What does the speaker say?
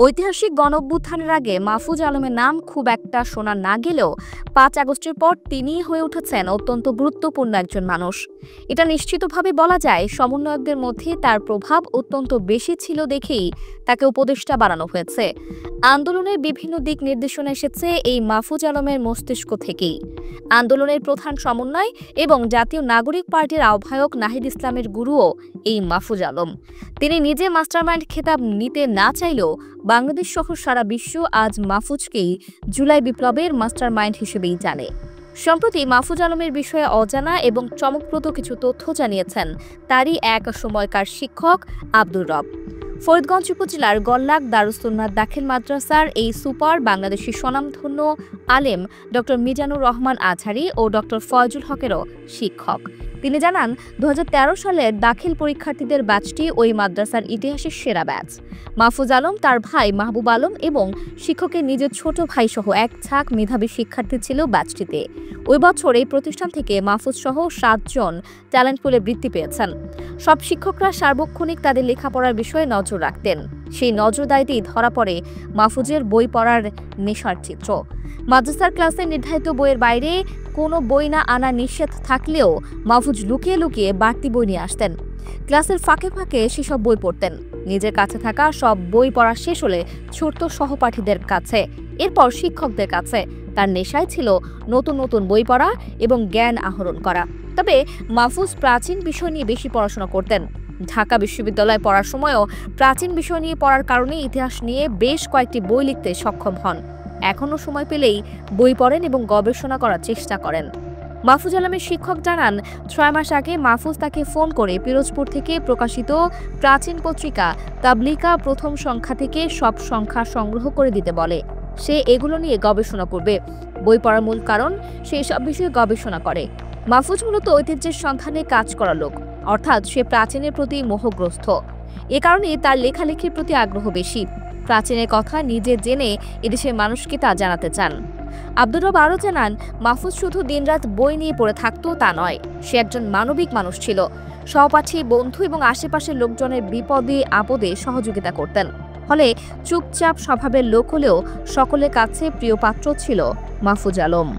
ঐতিহাসিক গণঅভ্যুত্থানের আগে মাহফুজ আলমের নাম খুব একটা শোনা না গেলেও ৫ আগস্টের পর তিনিই হয়ে উঠেছেন অত্যন্ত গুরুত্বপূর্ণ একজন মানুষ। এটা নিশ্চিতভাবে বলা যায়, সমন্বয়কদের মধ্যে তার প্রভাব অত্যন্ত বেশি ছিল দেখেই তাকে উপদেষ্টা বানানো হয়েছে। আন্দোলনের বিভিন্ন দিক নির্দেশনা এসেছে এই মাহফুজ আলমের মস্তিষ্ক থেকেই। আন্দোলনের প্রধান সমন্বয় এবং জাতীয় নাগরিক পার্টির আহ্বায়ক নাহিদ ইসলামের গুরুও এই মাহফুজ আলম। তিনি নিজে মাস্টারমাইন্ড খেতাব নিতে না চাইলেও বাংলাদেশ সহ সারা বিশ্ব আজ মাহফুজকেই জুলাই বিপ্লবের মাস্টারমাইন্ড হিসেবেই জানে। সম্প্রতি মাহফুজ আলমের বিষয়ে অজানা এবং চমকপ্রদ কিছু তথ্য জানিয়েছেন তারই এক সময়কার শিক্ষক আব্দুর রব। ফরিদগঞ্জ উপজেলার গল্লাক দারুস সুন্নাত দাখিল মাদ্রাসার এই সুপার বাংলাদেশি স্বনামধন্য আলেম ড মিজানুর রহমান আজহারি ও ড ফয়জুল হকেরও শিক্ষক। তিনি জানান, ২০১৩ সালের দাখিল পরীক্ষার্থীদের ব্যাচটি ওই মাদ্রাসার ইতিহাসের সেরা ব্যাচ। মাহফুজ আলম, তার ভাই মাহবুব আলম এবং শিক্ষকের নিজের ছোট ভাই সহ এক ঝাঁক মেধাবী শিক্ষার্থী ছিল ব্যাচটিতে। ওই বছর এই প্রতিষ্ঠান থেকে মাহফুজ সহ ৭ জন ট্যালেন্ট পুলে বৃত্তি পেয়েছেন। সব শিক্ষকরা সার্বক্ষণিক তাদের লেখাপড়ার বিষয়ে নজর রাখতেন। সেই নজরদারিতেই ধরা পড়ে মাহফুজের বই পড়ার নেশার চিত্র। মাদ্রাসার ক্লাসে নির্ধারিত বইয়ের বাইরে কোনো বই না আনা নিষেধ থাকলেও মাহফুজ লুকিয়ে লুকিয়ে বাড়তি বই নিয়ে আসতেন। ক্লাসের ফাঁকে ফাঁকে সেসব বই পড়তেন। নিজের কাছে থাকা সব বই পড়া শেষ হলে ছুটত সহপাঠীদের কাছে, এরপর শিক্ষকদের কাছে। তার নেশায় ছিল নতুন নতুন বই পড়া এবং জ্ঞান আহরণ করা। তবে মাহফুজ প্রাচীন বিষয় নিয়ে বেশি পড়াশোনা করতেন। ঢাকা বিশ্ববিদ্যালয়ে পড়ার সময়ও প্রাচীন বিষয় নিয়ে পড়ার কারণে ইতিহাস নিয়ে বেশ কয়েকটি বই লিখতে সক্ষম হন। এখনও সময় পেলেই বই পড়েন এবং গবেষণা করার চেষ্টা করেন। মাহফুজ আলমের শিক্ষক জানান, ৬ মাস আগে মাহফুজ তাকে ফোন করে পিরোজপুর থেকে প্রকাশিত প্রাচীন পত্রিকা তাবলিকা প্রথম সংখ্যা থেকে সব সংখ্যা সংগ্রহ করে দিতে বলে। সে এগুলো নিয়ে গবেষণা করবে। বই পড়ার মূল কারণ, সে সব বিষয়ে গবেষণা করে। মাহফুজ মূলত ঐতিহ্যের সন্ধানে কাজ করা লোক, অর্থাৎ সে প্রাচীনের প্রতি মোহগ্রস্ত। এ কারণে তার লেখালেখির প্রতি আগ্রহ বেশি। প্রাচীনের কথা নিজে জেনে এদেশের মানুষকে তা জানাতে চান। আব্দুর রব আরও জানান, মাহফুজ শুধু দিনরাত বই নিয়ে পড়ে থাকতো তা নয়, সে একজন মানবিক মানুষ ছিল। সহপাঠী, বন্ধু এবং আশেপাশের লোকজনের বিপদে আপদে সহযোগিতা করতেন। ফলে চুপচাপ স্বভাবের লোক হলেও সকলের কাছে প্রিয় পাত্র ছিল মাহফুজ আলম।